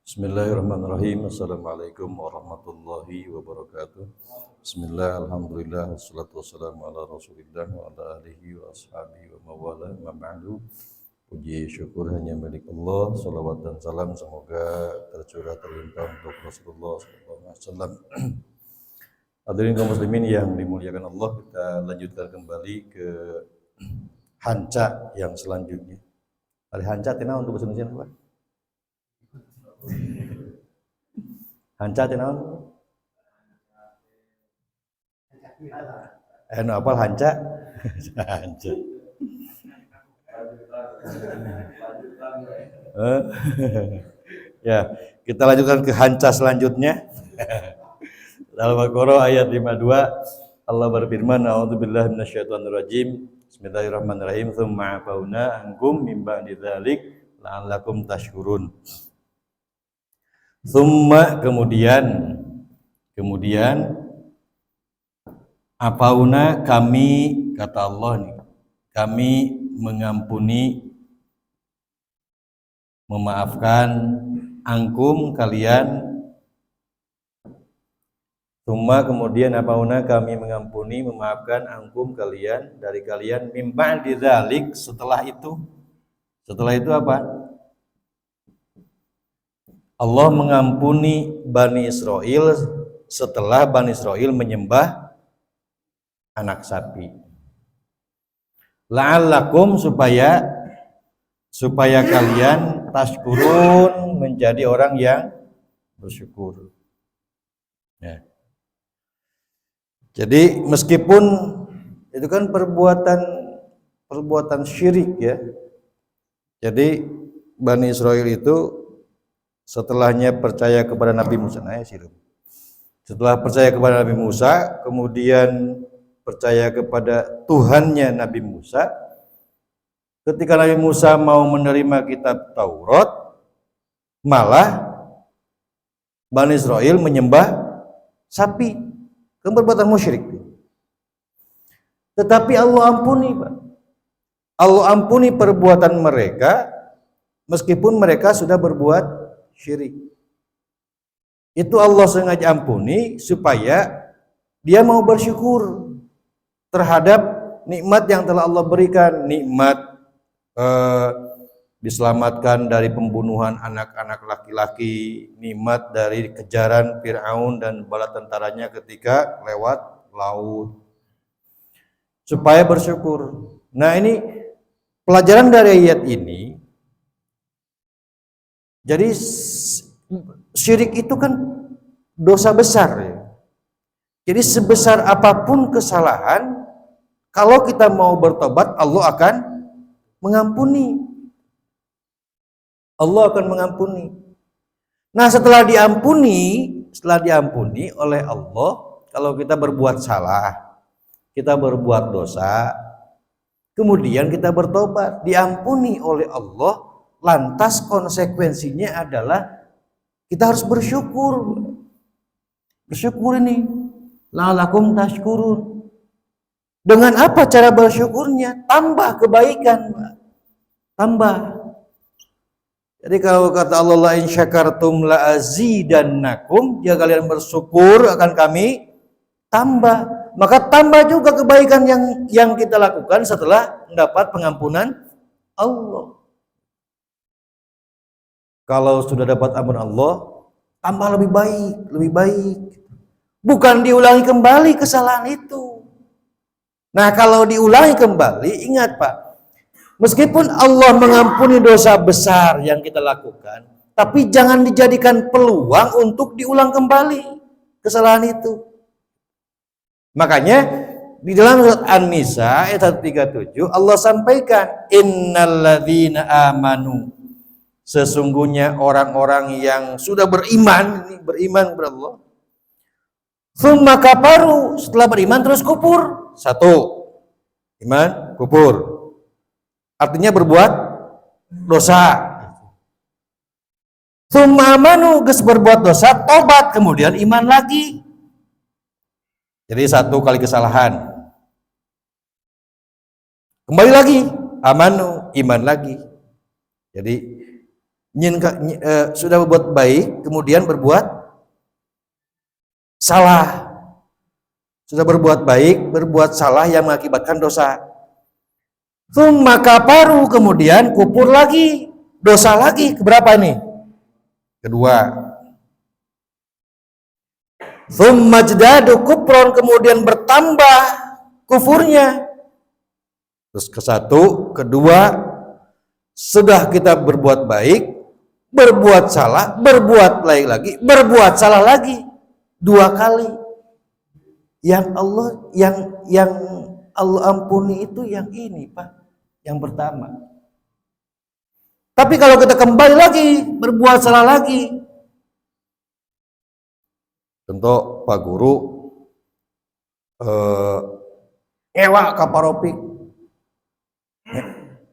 Bismillahirrahmanirrahim. Assalamualaikum warahmatullahi wabarakatuh. Bismillah, alhamdulillah, wassalatu wassalamu ala rasulillah wa ala alihi wa ashabihi wa mawala ma ba'du. Puji syukur hanya milik Allah. Salawat dan salam semoga tercurah terlimpah untuk Rasulullah SAW. Hadirin kaum muslimin yang dimuliakan Allah, kita lanjutkan kembali ke hanca yang selanjutnya. Hanca tina untuk bahasa Indonesia apa? Hanca tina apal hanca? Hanca. Ya, kita lanjutkan ke hanca selanjutnya. Al-Baqarah ayat 52, Allah berfirman, a'udzubillahi minasyaitonirrajim. Bismillahirrahmanirrahim. Tsumma afauna ankum mim ba'di dzalik la'allakum tashkurun. Tsumma kemudian afauna kami, kata Allah nih, kami mengampuni, memaafkan angkum kalian. Tsumma kemudian afauna kami mengampuni, memaafkan angkum kalian, dari kalian, mim ba'di dzalik, setelah itu apa? Allah mengampuni Bani Israel setelah Bani Israel menyembah anak sapi. La'allakum supaya kalian tashkurun, menjadi orang yang bersyukur. Ya. Jadi meskipun itu kan perbuatan syirik ya. Jadi Bani Israel itu setelahnya percaya kepada Nabi Musa, setelah percaya kepada Nabi Musa, kemudian percaya kepada Tuhannya Nabi Musa. Ketika Nabi Musa mau menerima kitab Taurat, malah Bani Israel menyembah sapi, kan perbuatan musyrik. Tetapi Allah ampuni, Pak. Allah ampuni perbuatan mereka meskipun mereka sudah berbuat syirik. Itu Allah sengaja ampuni supaya dia mau bersyukur terhadap nikmat yang telah Allah berikan, nikmat diselamatkan dari pembunuhan anak-anak laki-laki, nikmat dari kejaran Fir'aun dan bala tentaranya ketika lewat laut, supaya bersyukur. Nah, ini pelajaran dari ayat ini. Jadi syirik itu kan dosa besar ya. Jadi sebesar apapun kesalahan, kalau kita mau bertobat, Allah akan mengampuni. Allah akan mengampuni. Nah, setelah diampuni oleh Allah, kalau kita berbuat salah, kita berbuat dosa, kemudian kita bertobat, diampuni oleh Allah. Lantas konsekuensinya adalah kita harus bersyukur. Bersyukur ini, la'allakum tashkurun. Dengan apa cara bersyukurnya? Tambah kebaikan, tambah. Jadi kalau kata Allah, la in syakartum la azidannakum, jika kalian bersyukur akan kami tambah. Maka tambah juga kebaikan yang kita lakukan setelah mendapat pengampunan Allah. Kalau sudah dapat ampun Allah, tambah lebih baik. Bukan diulangi kembali kesalahan itu. Nah, kalau diulangi kembali, ingat Pak, meskipun Allah mengampuni dosa besar yang kita lakukan, tapi jangan dijadikan peluang untuk diulang kembali kesalahan itu. Makanya di dalam surat An-Nisa ayat 137 Allah sampaikan, innalladzina amanu, sesungguhnya orang-orang yang sudah beriman kepada Allah, tsumma kafaru, setelah beriman terus kufur. Satu, iman, kufur, artinya berbuat dosa. Tsumma amanu, geus berbuat dosa, tobat, kemudian iman lagi. Jadi satu kali kesalahan, kembali lagi, amanu, iman lagi. Jadi sudah berbuat baik kemudian berbuat salah. Sudah berbuat baik, berbuat salah yang mengakibatkan dosa. Tsumma kafaru, kemudian kufur lagi, dosa lagi. Keberapa ini? Kedua. Tsumma jadadu kufron, kemudian bertambah kufurnya. Terus ke satu, kedua, sudah kita berbuat baik, berbuat salah, berbuat baik lagi, berbuat salah lagi. 2 kali. Yang Allah ampuni itu yang ini, Pak. Yang pertama. Tapi kalau kita kembali lagi, berbuat salah lagi. Contoh Pak Guru ngewa kaparopik.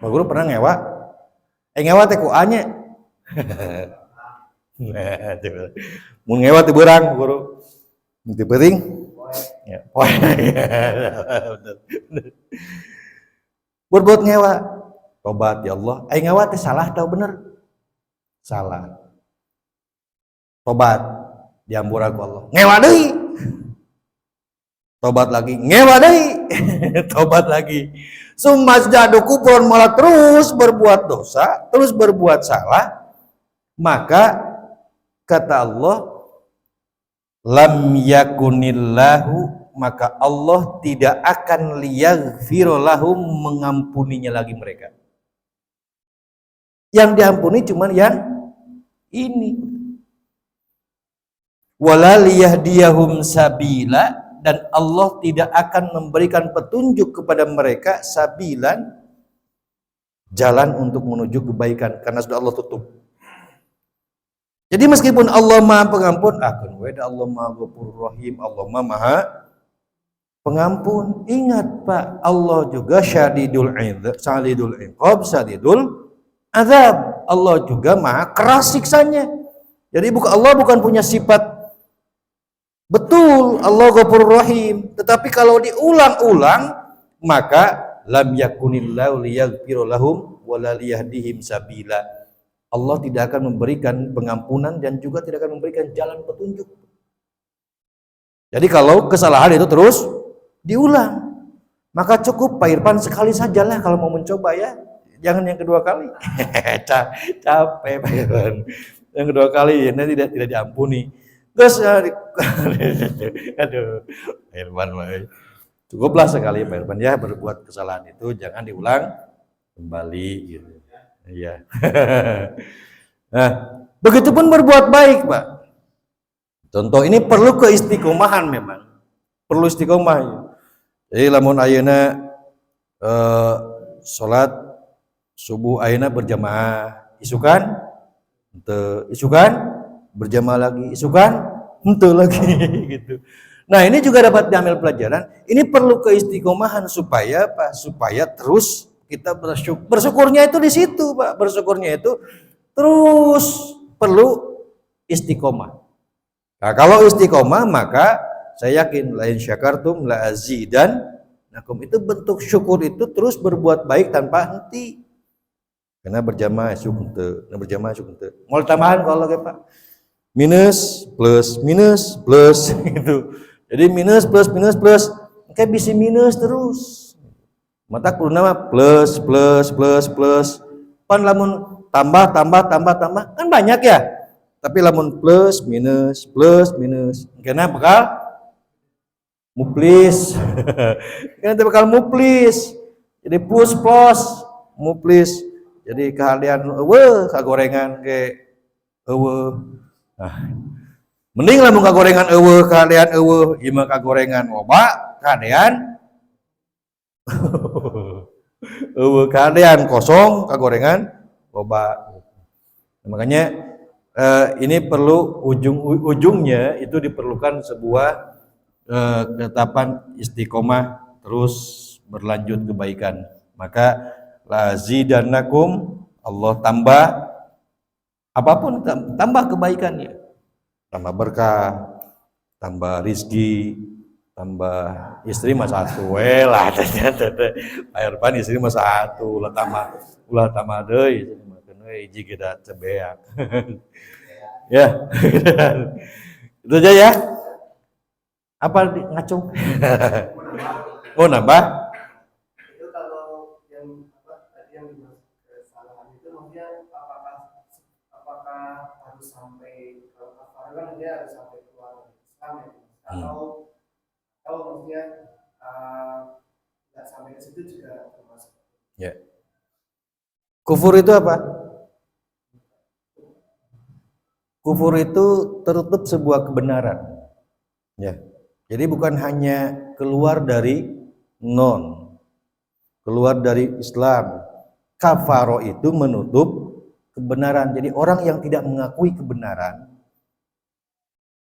Pak Guru pernah ngewa? Ngewa teh ku anya. Mun ngewa teh beurang, Guru. Teu peuting. Ya. Berbuat ngewa, tobat ya Allah. Ngewa teh salah atau bener? Salah. Tobat, diampura ku Allah. Ngewa deui. Tobat lagi, ngewa deui. Tobat lagi. Sumazdadu kufron, malah terus berbuat dosa, terus berbuat salah. Maka kata Allah, lam yakunillahu, maka Allah tidak akan liyaghfira lahum, mengampuninya lagi mereka. Yang diampuni cuma yang ini. Wala liyahdiyahum sabila, dan Allah tidak akan memberikan petunjuk kepada mereka sabilan, jalan untuk menuju kebaikan, karena sudah Allah tutup. Jadi meskipun Allah Maha Pengampun, Allah Maha Ghafurur Rahim, Allah Maha Pengampun. Ingat Pak, Allah juga syadidul iqab, syadidul azab. Allah juga Maha keras siksanya. Jadi Allah bukan punya sifat, betul Allah Ghafurur Rahim, tetapi kalau diulang-ulang maka lam yakunillahu liyaghfira lahum wala liyahdihim sabila. Allah tidak akan memberikan pengampunan dan juga tidak akan memberikan jalan petunjuk. Jadi kalau kesalahan itu terus diulang, maka cukup Pak Irfan sekali sajalah kalau mau mencoba ya. Jangan yang kedua kali. Capek Pak Irfan. Yang kedua kali ini tidak diampuni. Terus aduh, Pak Irfan, cukuplah sekali Pak Irfan ya, berbuat kesalahan itu jangan diulang kembali gitu. Iya. Nah, begitupun berbuat baik, Pak. Contoh ini perlu keistiqomahan memang. Perlu istiqomah. Jadi lamun ayeuna salat subuh ayeuna berjamaah, isukan henteu, isukan berjamaah lagi, isukan henteu lagi gitu. Nah, ini juga dapat diambil pelajaran. Ini perlu keistiqomahan supaya apa? Supaya terus kita bersyukurnya itu di situ, Pak. Bersyukurnya itu terus perlu istiqomah. Nah, kalau istiqomah maka saya yakin la in syakartum la azidannakum, itu bentuk syukur itu terus berbuat baik tanpa henti. Karena berjamaah syukur teu, berjamaah syukur teu. Mau tambahan kalau ge, Pak. Minus plus gitu. Jadi minus plus kayak bisa minus terus. Mata kudu nama plus. Pan lamun tambah kan banyak ya. Tapi lamun plus minus. Karena bakal muplis. Karena bakal muplis. Jadi plus muplis. Jadi kehadian kagorengan ke Nah, mending lamun kagorengan kehadian ieu kagorengan loba kehadian keadaan kosong kagorengan loba. Makanya ini perlu ujungnya itu diperlukan sebuah ketetapan istiqomah terus berlanjut kebaikan. Maka lazidannakum, Allah tambah apapun, tambah kebaikannya, tambah berkah, tambah rizki, tambah istri mah satu lah ternyata Pak Irfan istri mah satu ulah tambah deui hiji kita cebeak. Ya. Itu aja ya. Apa ngacung? Oh, nambah? Itu kalau yang tadi yang kesalahan itu maksudnya apakah harus sampai kalau kafar kan dia harus sampai keluar dari Islam ya, atau maksudnya nggak sampai ke situ juga termasuk. Ya. Kufur itu apa? Kufur itu tertutup sebuah kebenaran. Ya. Jadi bukan hanya keluar dari keluar dari Islam. Kafaro itu menutup kebenaran. Jadi orang yang tidak mengakui kebenaran,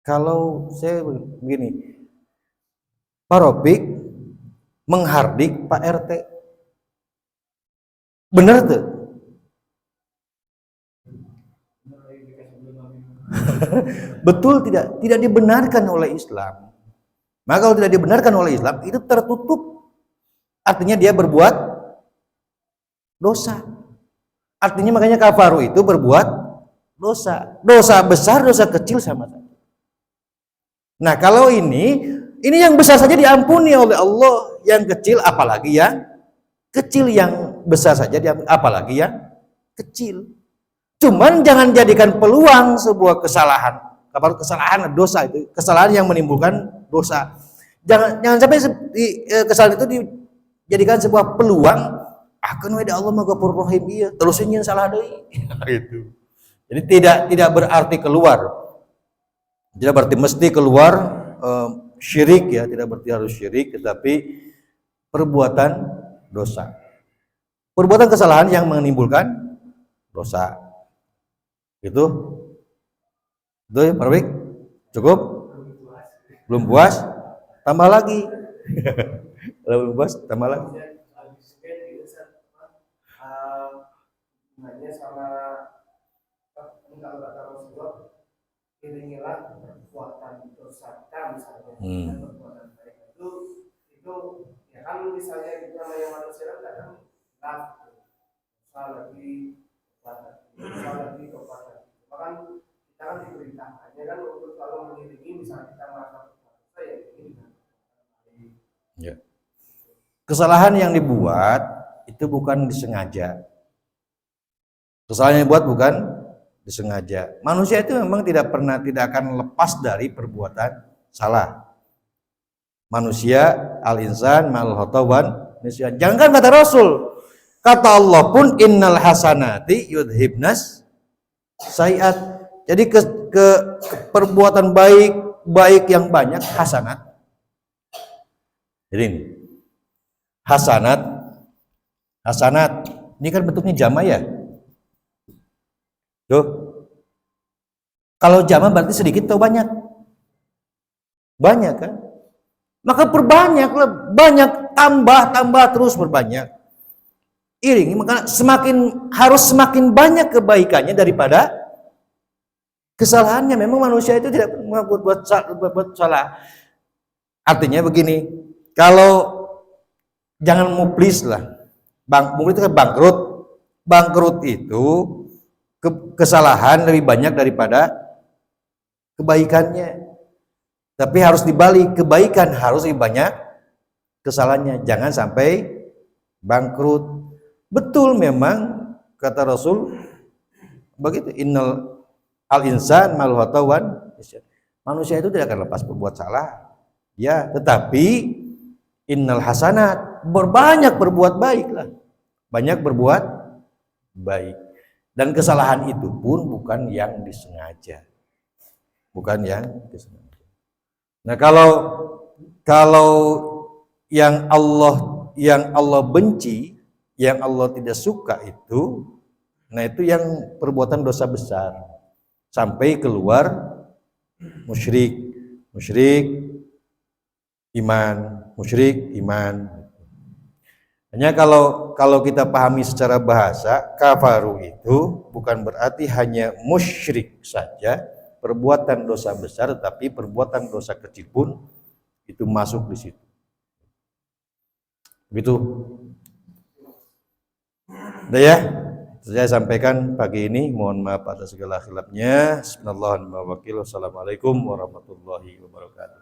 kalau saya begini, Pak Ropik menghardik Pak RT, benar tuh? Betul tidak? Tidak dibenarkan oleh Islam. Maka kalau tidak dibenarkan oleh Islam, itu tertutup. Artinya dia berbuat dosa. Artinya makanya kafaru itu berbuat dosa. Dosa besar, dosa kecil sama saja. Nah, kalau ini yang besar saja diampuni oleh Allah, yang kecil apalagi yang kecil, yang besar saja diampuni apalagi yang kecil. Cuman jangan jadikan peluang sebuah kesalahan. Kalau kesalahan dosa itu, kesalahan yang menimbulkan dosa. Jangan sampai kesalahan itu dijadikan sebuah peluang. Akan weda Allah mah Ghafurur Rahim iya, terusin yang salah deui. Itu. Jadi tidak berarti keluar. Tidak berarti mesti keluar syirik ya, tidak berarti harus syirik, tetapi perbuatan dosa. Perbuatan kesalahan yang menimbulkan dosa. Gitu. Itu ya, Pak Wik? Cukup? Belum puas? Tambah lagi. Kalau belum puas, tambah lagi. Hubungannya sama kalau kata Rasulullah, iringilah perbuatan dosa misalnya, perbuatan baik itu ya kan misalnya kita yang manusia kadang salah lagi kepada bahkan kita kan diperintahkannya kan untuk selalu mengiringi misalnya kita merasa berdosa ya ini ya. Kesalahan yang dibuat itu bukan disengaja. Kesalahan yang dibuat bukan disengaja. Manusia itu memang tidak akan lepas dari perbuatan salah. Manusia al-insan mal khata'an nisyan. Jangan kata Rasul, kata Allah pun innal hasanati yudhibnas sayiat. Jadi ke perbuatan baik yang banyak hasanat. Jadi ini hasanat ini kan bentuknya jama ya. Tuh. Kalau jama berarti sedikit atau banyak? Banyak kan? Maka perbanyaklah, banyak, tambah terus berbanyak. Iringi, maka harus semakin banyak kebaikannya daripada kesalahannya. Memang manusia itu tidak berbuat salah. Artinya begini, kalau jangan muplis lah. Muplis itu kan bangkrut. Bangkrut itu kesalahan lebih banyak daripada kebaikannya. Tapi harus dibalik, kebaikan harus lebih banyak kesalahannya. Jangan sampai bangkrut. Betul memang kata Rasul begitu, innal al-insan mal khata'an. Manusia itu tidak akan lepas berbuat salah. Ya, tetapi innal hasanat, berbanyak berbuat baik lah. Banyak berbuat baik. Dan kesalahan itu pun bukan yang disengaja. Bukan yang disengaja. Nah, kalau yang Allah benci, yang Allah tidak suka itu, nah itu yang perbuatan dosa besar sampai keluar musyrik iman. Hanya kalau kita pahami secara bahasa, kafaru itu bukan berarti hanya musyrik saja, perbuatan dosa besar, tapi perbuatan dosa kecil pun itu masuk di situ. Begitu. Udah ya? Saya sampaikan pagi ini, mohon maaf atas segala khilafnya. Bismillahirrahmanirrahim. Wassalamualaikum warahmatullahi wabarakatuh.